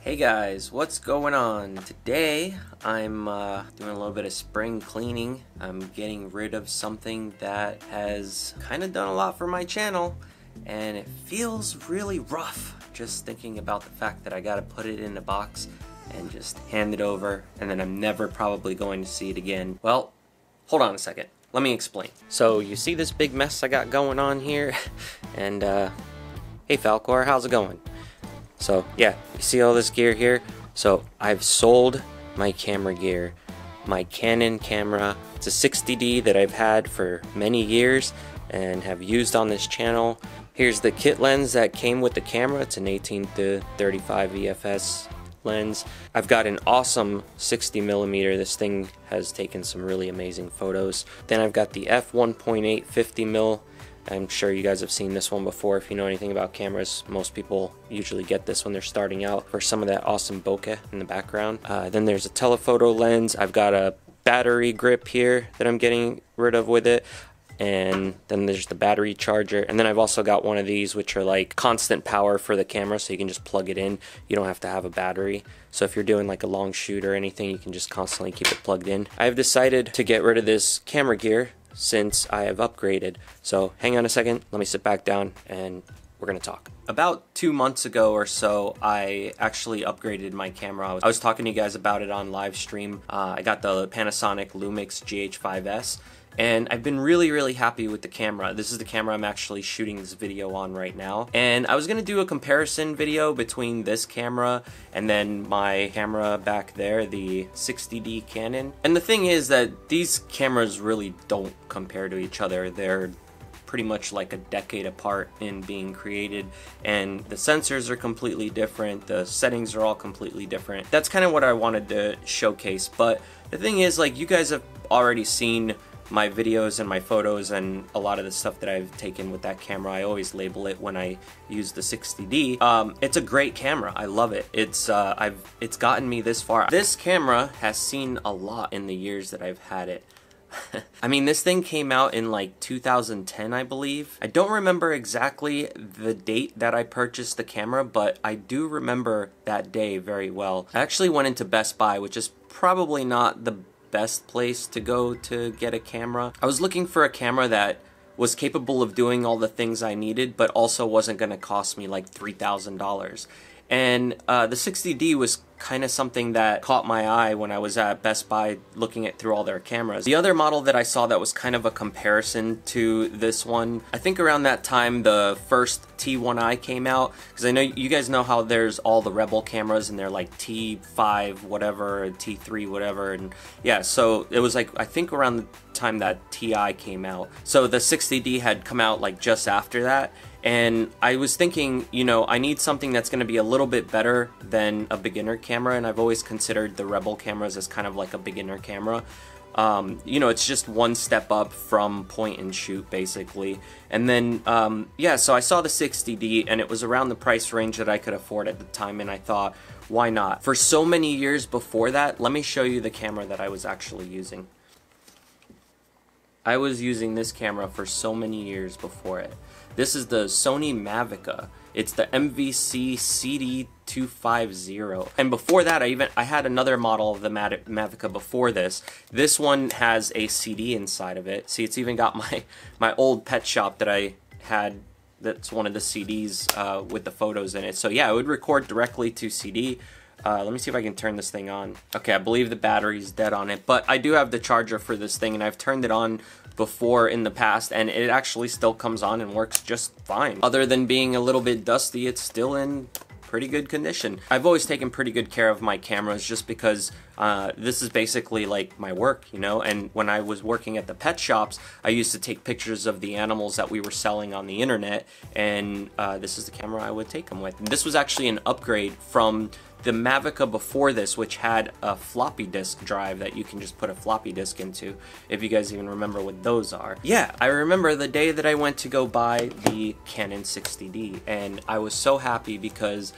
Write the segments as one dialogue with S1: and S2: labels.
S1: Hey guys, what's going on? Today I'm doing a little bit of spring cleaning. I'm getting rid of something that has kind of done a lot for my channel, and it feels really rough just thinking about the fact that I gotta put it in a box and just hand it over, and then I'm never probably going to see it again. Well, hold on a second. Let me explain. So you see this big mess I got going on here? And hey Falcor, how's it going? So yeah, you see all this gear here? So I've sold my camera gear. My Canon camera, it's a 60D that I've had for many years and have used on this channel. Here's the kit lens that came with the camera. It's an 18-35 EFS lens. I've got an awesome 60mm. This thing has taken some really amazing photos. Then I've got the f1.8 50mm. I'm sure you guys have seen this one before. If you know anything about cameras, most people usually get this when they're starting out for some of that awesome bokeh in the background. Then there's a telephoto lens. I've got a battery grip here that I'm getting rid of with it. And then there's the battery charger. And then I've also got one of these which are like constant power for the camera, so you can just plug it in. You don't have to have a battery. So if you're doing like a long shoot or anything, you can just constantly keep it plugged in. I've decided to get rid of this camera gear since I have upgraded. So hang on a second, let me sit back down and we're gonna talk. About 2 months ago or so, I actually upgraded my camera. I was talking to you guys about it on live stream. I got the Panasonic Lumix GH5S, and I've been really happy with the camera. This is the camera I'm actually shooting this video on right now. And I was gonna do a comparison video between this camera and then my camera back there, the 60D Canon. And the thing is that these cameras really don't compare to each other. They're pretty much like a decade apart in being created, and the sensors are completely different, the settings are all completely different. That's kind of what I wanted to showcase. But the thing is, like, you guys have already seen my videos and my photos and a lot of the stuff that I've taken with that camera. I always label it when I use the 60D. It's a great camera. I love it. It's gotten me this far. This camera has seen a lot in the years that I've had it. I mean, this thing came out in like 2010, I believe. I don't remember exactly the date that I purchased the camera, but I do remember that day very well. I actually went into Best Buy, which is probably not the best place to go to get a camera. I was looking for a camera that was capable of doing all the things I needed, but also wasn't going to cost me like $3,000. And the 60D was kind of something that caught my eye when I was at Best Buy looking through all their cameras. The other model that I saw that was kind of a comparison to this one, I think around that time the first T1i came out, because I know you guys know how there's all the Rebel cameras and they're like T5 whatever, T3 whatever, and yeah, so it was like I think around the time that Ti came out. So the 60D had come out like just after that. And I was thinking, you know, I need something that's going to be a little bit better than a beginner camera, and I've always considered the Rebel cameras as kind of like a beginner camera. You know, it's just one step up from point and shoot, basically. And then, yeah, so I saw the 60D, and it was around the price range that I could afford at the time, and I thought, why not? For so many years before that, let me show you the camera that I was actually using. I was using this camera for so many years before it. This is the Sony Mavica. It's the MVC CD250. And before that, I had another model of the Mavica before this. This one has a CD inside of it. See, it's even got my old pet shop that I had. That's one of the CDs with the photos in it. So yeah, it would record directly to CD. Let me see if I can turn this thing on. Okay, I believe the battery's dead on it, but I do have the charger for this thing, and I've turned it on before in the past, and it actually still comes on and works just fine. Other than being a little bit dusty, it's still in pretty good condition. I've always taken pretty good care of my cameras just because this is basically like my work, you know, and when I was working at the pet shops, I used to take pictures of the animals that we were selling on the internet, and this is the camera I would take them with. And this was actually an upgrade from the Mavica before this, which had a floppy disk drive that you can just put a floppy disk into, if you guys even remember what those are. Yeah, I remember the day that I went to go buy the Canon 60D, and I was so happy because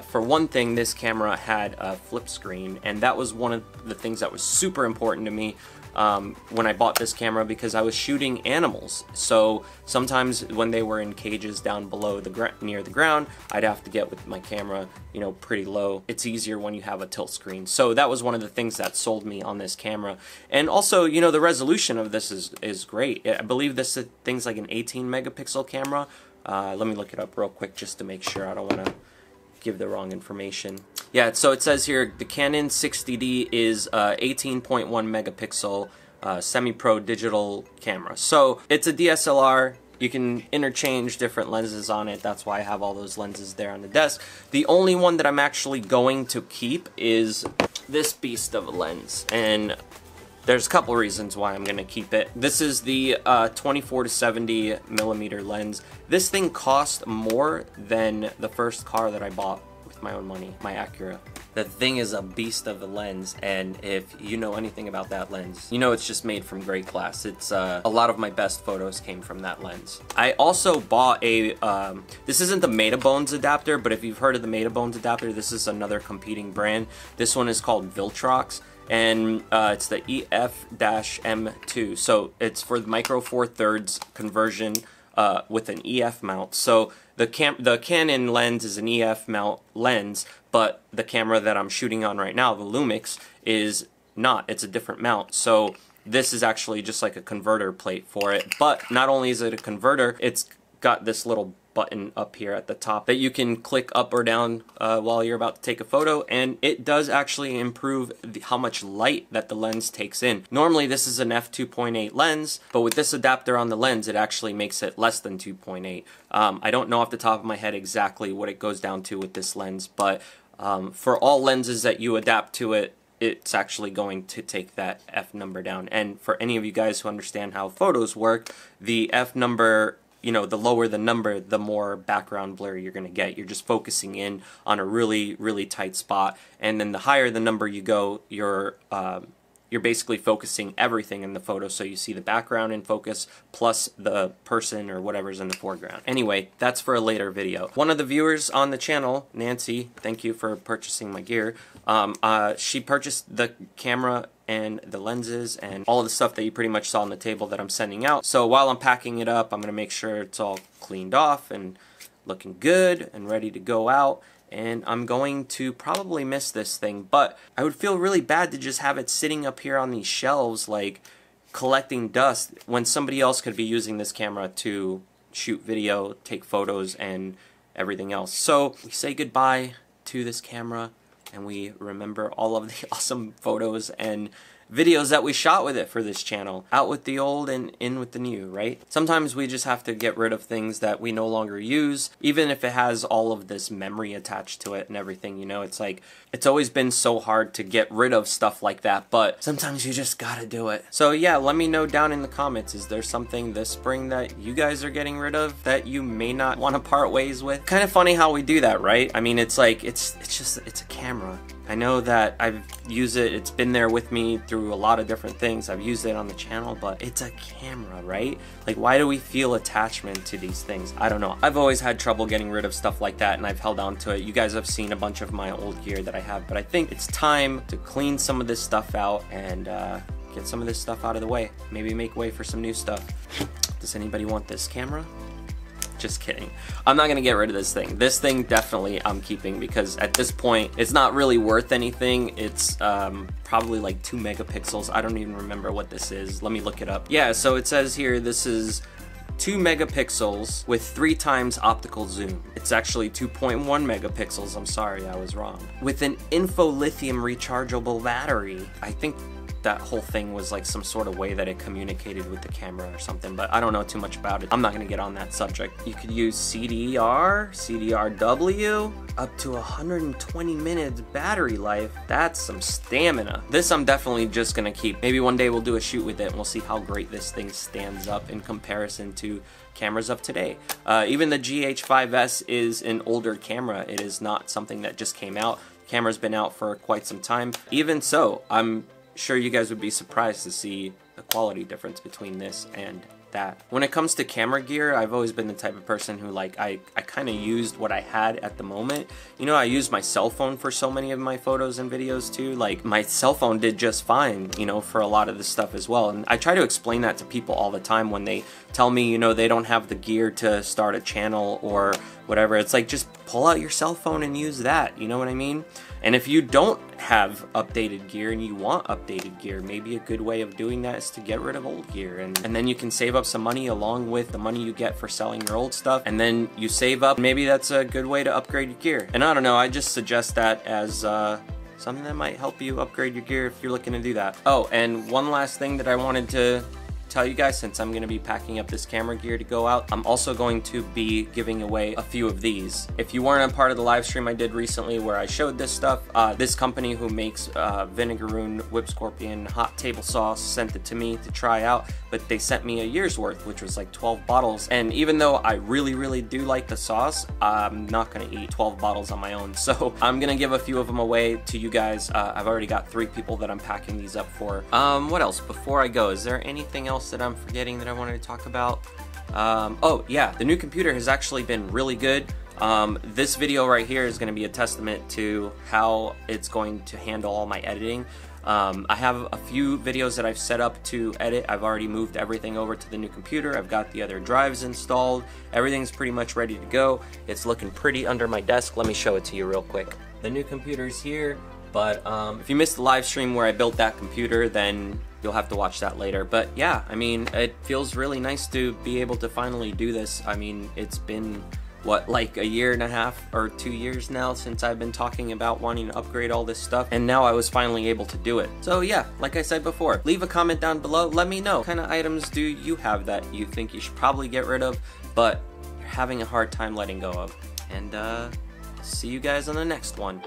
S1: for one thing, this camera had a flip screen, and that was one of the things that was super important to me when I bought this camera because I was shooting animals. So sometimes when they were in cages down below near the ground, I'd have to get with my camera, you know, pretty low. It's easier when you have a tilt screen. So that was one of the things that sold me on this camera. And also, you know, the resolution of this is great. I believe this thing's like an 18 megapixel camera. Let me look it up real quick just to make sure. I don't want to give the wrong information. Yeah, so it says here the Canon 60D is 18.1 megapixel semi-pro digital camera. So it's a DSLR. You can interchange different lenses on it. That's why I have all those lenses there on the desk. The only one that I'm actually going to keep is this beast of a lens. And there's a couple reasons why I'm going to keep it. This is the 24 to 70 millimeter lens. This thing cost more than the first car that I bought with my own money, my Acura. The thing is a beast of a lens, and if you know anything about that lens, you know it's just made from great glass. It's a lot of my best photos came from that lens. I also bought a, this isn't the Metabones adapter, but if you've heard of the Metabones adapter, this is another competing brand. This one is called Viltrox. And it's the EF-M2, so it's for the micro four thirds conversion with an EF mount. So the Canon lens is an EF mount lens, but the camera that I'm shooting on right now, the Lumix, is not. It's a different mount. So this is actually just like a converter plate for it. But not only is it a converter, it's got this little button up here at the top that you can click up or down while you're about to take a photo, and it does actually improve how much light that the lens takes in. Normally this is an f2.8 lens, but with this adapter on the lens it actually makes it less than 2.8. I don't know off the top of my head exactly what it goes down to with this lens, but for all lenses that you adapt to it, it's actually going to take that F number down. And for any of you guys who understand how photos work, the F number, you know, the lower the number, the more background blur you're going to get. You're just focusing in on a really, really tight spot. And then the higher the number you go, you're basically focusing everything in the photo, so you see the background in focus plus the person or whatever's in the foreground. Anyway, that's for a later video. One of the viewers on the channel, Nancy, thank you for purchasing my gear. She purchased the camera and the lenses and all of the stuff that you pretty much saw on the table that I'm sending out. So while I'm packing it up, I'm going to make sure it's all cleaned off and looking good and ready to go out. And I'm going to probably miss this thing, but I would feel really bad to just have it sitting up here on these shelves like collecting dust when somebody else could be using this camera to shoot video, take photos, and everything else. So we say goodbye to this camera and we remember all of the awesome photos and videos that we shot with it for this channel. Out with the old and in with the new, right? Sometimes we just have to get rid of things that we no longer use, even if it has all of this memory attached to it and everything, you know? It's like, it's always been so hard to get rid of stuff like that, but sometimes you just gotta do it. So yeah, let me know down in the comments, is there something this spring that you guys are getting rid of that you may not want to part ways with? Kind of funny how we do that, right? I mean, it's like, it's a camera. I know that I've used it, it's been there with me through a lot of different things. I've used it on the channel, but it's a camera, right? Like, why do we feel attachment to these things? I don't know. I've always had trouble getting rid of stuff like that, and I've held on to it. You guys have seen a bunch of my old gear that I have, but I think it's time to clean some of this stuff out and get some of this stuff out of the way. Maybe make way for some new stuff. Does anybody want this camera? Just kidding. I'm not gonna get rid of this thing. This thing definitely I'm keeping because at this point it's not really worth anything. It's probably like 2 megapixels. I don't even remember what this is. Let me look it up. Yeah, so it says here this is 2 megapixels with 3 times optical zoom. It's actually 2.1 megapixels. I'm sorry, I was wrong. With an info-lithium rechargeable battery. I think that whole thing was like some sort of way that it communicated with the camera or something, but I don't know too much about it. I'm not gonna get on that subject. You could use CDR, CDRW, up to 120 minutes battery life. That's some stamina. This I'm definitely just gonna keep. Maybe one day we'll do a shoot with it and we'll see how great this thing stands up in comparison to cameras of today. Even the GH5S is an older camera. It is not something that just came out. The camera's been out for quite some time. Even so, I'm sure you guys would be surprised to see the quality difference between this and that. When it comes to camera gear, I've always been the type of person who like, I kind of used what I had at the moment. You know, I used my cell phone for so many of my photos and videos too. Like, my cell phone did just fine, you know, for a lot of this stuff as well. And I try to explain that to people all the time when they tell me, you know, they don't have the gear to start a channel or whatever. It's like, just pull out your cell phone and use that, you know what I mean? And if you don't have updated gear and you want updated gear, maybe a good way of doing that is to get rid of old gear, and then you can save up some money along with the money you get for selling your old stuff, and then you save up. Maybe that's a good way to upgrade your gear. And I don't know, I just suggest that as something that might help you upgrade your gear if you're looking to do that. Oh, and one last thing that I wanted to tell you guys, since I'm going to be packing up this camera gear to go out, I'm also going to be giving away a few of these. If you weren't a part of the live stream I did recently where I showed this stuff, this company who makes Vinegaroon Whip Scorpion hot table sauce sent it to me to try out, but they sent me a year's worth, which was like 12 bottles. And even though I really do like the sauce, I'm not going to eat 12 bottles on my own. So I'm going to give a few of them away to you guys. I've already got 3 people that I'm packing these up for. What else? Before I go, is there anything else that I'm forgetting that I wanted to talk about? Oh yeah, the new computer has actually been really good. This video right here is going to be a testament to how it's going to handle all my editing. I have a few videos that I've set up to edit. I've already moved everything over to the new computer. I've got the other drives installed. Everything's pretty much ready to go. It's looking pretty under my desk. Let me show it to you real quick. The new computer's here, but if you missed the live stream where I built that computer, then you'll have to watch that later. But yeah, I mean, it feels really nice to be able to finally do this. I mean, it's been, what, like a year and a half or 2 years now since I've been talking about wanting to upgrade all this stuff, and now I was finally able to do it. So yeah, like I said before, leave a comment down below. Let me know what kind of items do you have that you think you should probably get rid of, but you're having a hard time letting go of. And see you guys on the next one.